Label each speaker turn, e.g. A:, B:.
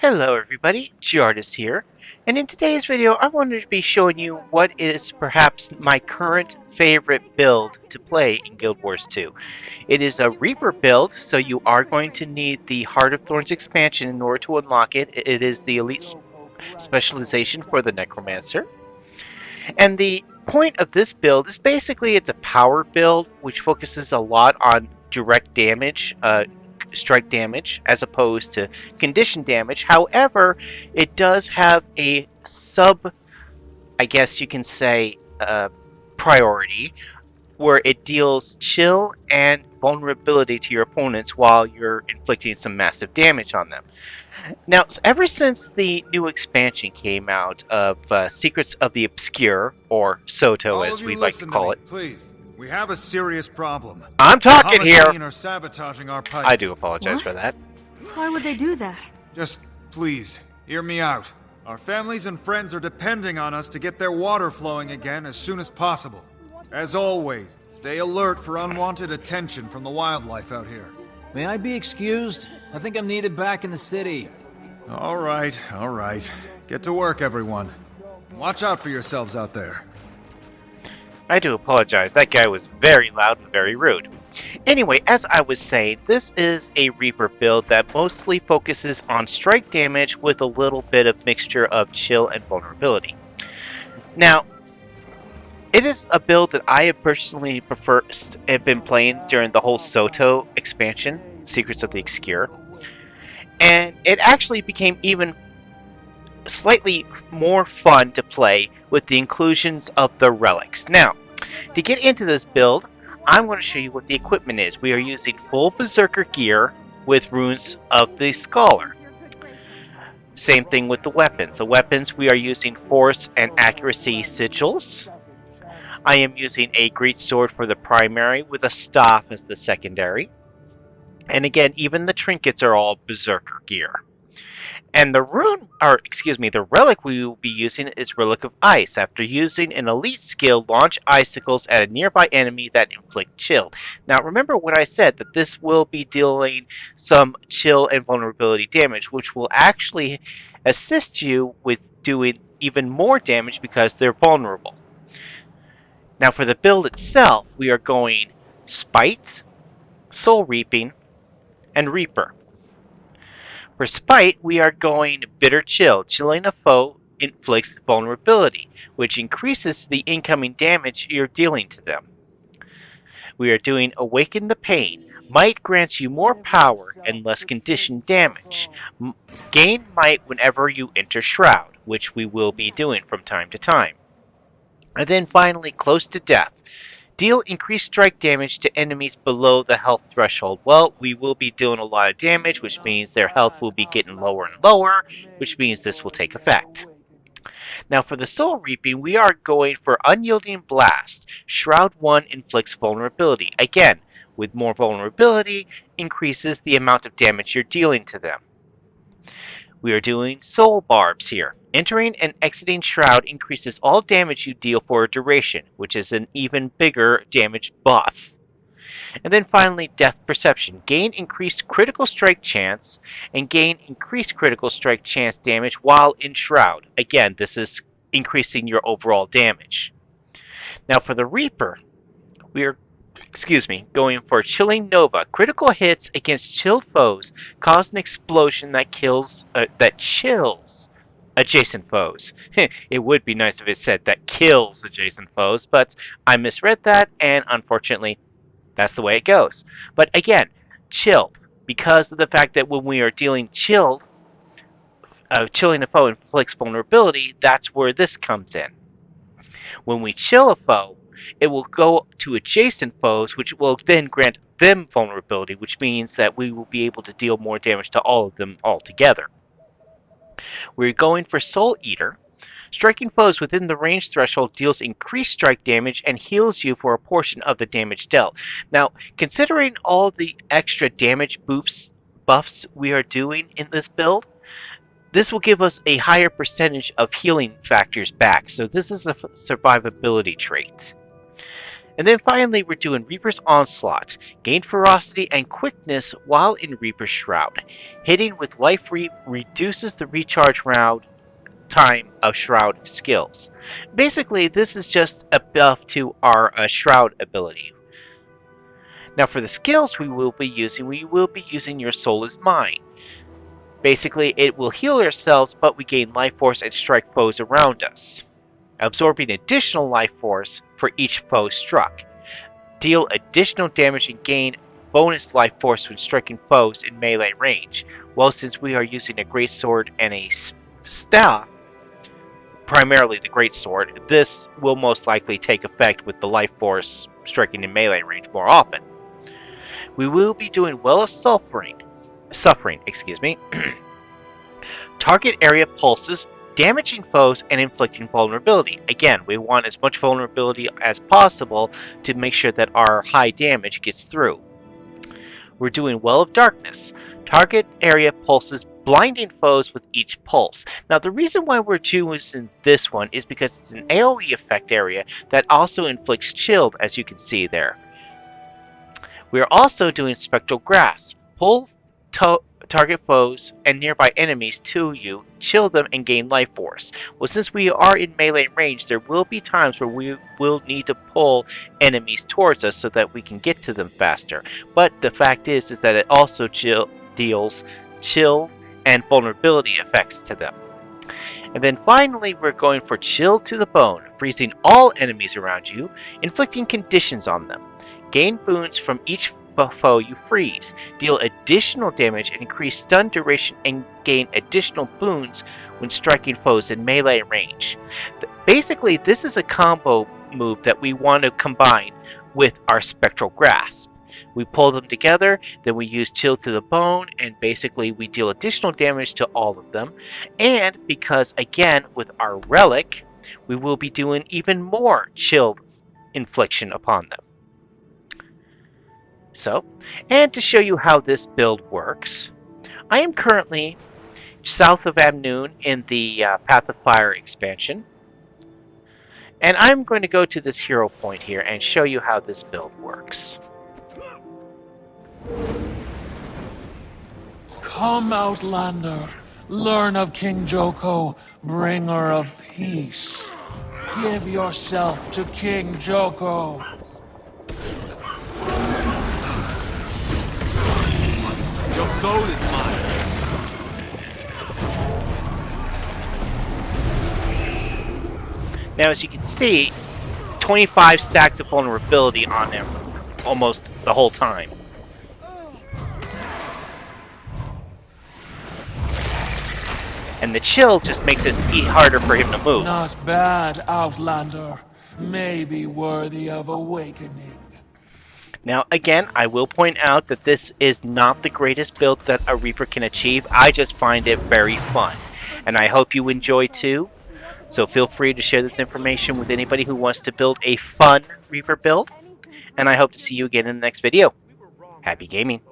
A: Hello everybody, Jardis here, and in today's video I wanted to be showing you what is perhaps my current favorite build to play in Guild Wars 2. It is a Reaper build, so you are going to need the Heart of Thorns expansion in order to unlock it. It is the elite specialization for the Necromancer. And the point of this build is basically it's a power build which focuses a lot on direct damage, strike damage, as opposed to condition damage. However, it does have a sub, I guess you can say, priority where it deals chill and vulnerability to your opponents while you're inflicting some massive damage on them. Now, ever since the new expansion came out of Secrets of the Obscure, or SOTO
B: All
A: as
B: of you
A: we like to
B: listen to
A: call
B: me,
A: it.
B: please. We have a serious problem.
A: I'm
B: The
A: talking here!
B: Hamaseen are sabotaging our pipes.
A: I do apologize for
C: What?
A: that.
C: Why would they do that?
B: Just, please, hear me out. Our families and friends are depending on us to get their water flowing again as soon as possible. As always, stay alert for unwanted attention from the wildlife out here.
D: May I be excused? I think I'm needed back in the city.
B: All right. Get to work, everyone. Watch out for yourselves out there.
A: I do apologize. That guy was very loud and very rude. Anyway, as I was saying, this is a Reaper build that mostly focuses on strike damage with a little bit of mixture of chill and vulnerability. Now, it is a build that I have personally have been playing during the whole SOTO expansion, Secrets of the Obscure, and it actually became even slightly more fun to play with the inclusions of the relics. Now, to get into this build, I'm going to show you what the equipment is. We are using full Berserker gear with runes of the Scholar. Same thing with the weapons. The weapons, we are using force and accuracy sigils. I am using a greatsword for the primary with a staff as the secondary. And again, even the trinkets are all Berserker gear. And the the relic we will be using is Relic of Ice. After using an elite skill, launch icicles at a nearby enemy that inflict chill. Now remember what I said, that this will be dealing some chill and vulnerability damage, which will actually assist you with doing even more damage because they're vulnerable. Now for the build itself, we are going Spite, Soul Reaping, and Reaper. For Spite, we are going Bitter Chill. Chilling a foe inflicts vulnerability, which increases the incoming damage you're dealing to them. We are doing Awaken the Pain. Might grants you more power and less condition damage. Gain Might whenever you enter Shroud, which we will be doing from time to time. And then finally, Close to Death. Deal increased strike damage to enemies below the health threshold. Well, we will be doing a lot of damage, which means their health will be getting lower and lower, which means this will take effect. Now for the Soul Reaping, we are going for Unyielding Blast. Shroud 1 inflicts vulnerability. Again, with more vulnerability, increases the amount of damage you're dealing to them. We are doing Soul Barbs here. Entering and exiting Shroud increases all damage you deal for a duration, which is an even bigger damage buff. And then finally, Death Perception. Gain increased critical strike chance and gain increased critical strike chance damage while in Shroud. Again, this is increasing your overall damage. Now for the Reaper, we are going for Chilling Nova. Critical hits against chilled foes cause an explosion that chills adjacent foes. It would be nice if it said that kills adjacent foes, but I misread that, and unfortunately, that's the way it goes. But again, chilled, because of the fact that when we are dealing chilled, chilling a foe inflicts vulnerability, that's where this comes in. When we chill a foe, it will go to adjacent foes, which will then grant them vulnerability, which means that we will be able to deal more damage to all of them altogether. We're going for Soul Eater. Striking foes within the range threshold deals increased strike damage and heals you for a portion of the damage dealt. Now, considering all the extra damage buffs we are doing in this build, this will give us a higher percentage of healing factors back, so this is a survivability trait. And then finally, we're doing Reaper's Onslaught. Gain ferocity and quickness while in Reaper's Shroud. Hitting with Life Reap reduces the recharge round time of Shroud skills. Basically, this is just a buff to our Shroud ability. Now for the skills we will be using Your Soul is Mine. Basically, it will heal ourselves, but we gain life force and strike foes around us, absorbing additional life force for each foe struck. Deal additional damage and gain bonus life force when striking foes in melee range. Well, since we are using a greatsword and a staff, primarily the greatsword, this will most likely take effect with the life force striking in melee range more often. We will be doing Well of Suffering, target area pulses, damaging foes and inflicting vulnerability. Again, we want as much vulnerability as possible to make sure that our high damage gets through. We're doing Well of Darkness. Target area pulses, blinding foes with each pulse. Now, the reason why we're choosing this one is because it's an AoE effect area that also inflicts chill, as you can see there. We are also doing Spectral Grasp. Pull target foes and nearby enemies to you, chill them, and gain life force. Well, since we are in melee range, there will be times where we will need to pull enemies towards us so that we can get to them faster. But the fact is that it also deals chill and vulnerability effects to them. And then finally, we're going for Chill to the Bone, freezing all enemies around you, inflicting conditions on them. Gain boons from each foe you freeze, deal additional damage and increase stun duration, and gain additional boons when striking foes in melee range. Basically, this is a combo move that we want to combine with our Spectral Grasp. We pull them together, then we use Chill to the Bone, and basically we deal additional damage to all of them. And because, again, with our Relic, we will be doing even more chill infliction upon them. So, and to show you how this build works, I am currently south of Amnoon in the Path of Fire expansion. And I'm going to go to this hero point here and show you how this build works.
E: Come, Outlander. Learn of King Joko, bringer of peace. Give yourself to King Joko.
F: Your soul is mine.
A: Now, as you can see, 25 stacks of vulnerability on him almost the whole time. And the chill just makes it harder for him to move.
E: Not bad, Outlander. Maybe worthy of awakening.
A: Now, again, I will point out that this is not the greatest build that a Reaper can achieve. I just find it very fun. And I hope you enjoy too. So feel free to share this information with anybody who wants to build a fun Reaper build. And I hope to see you again in the next video. Happy gaming.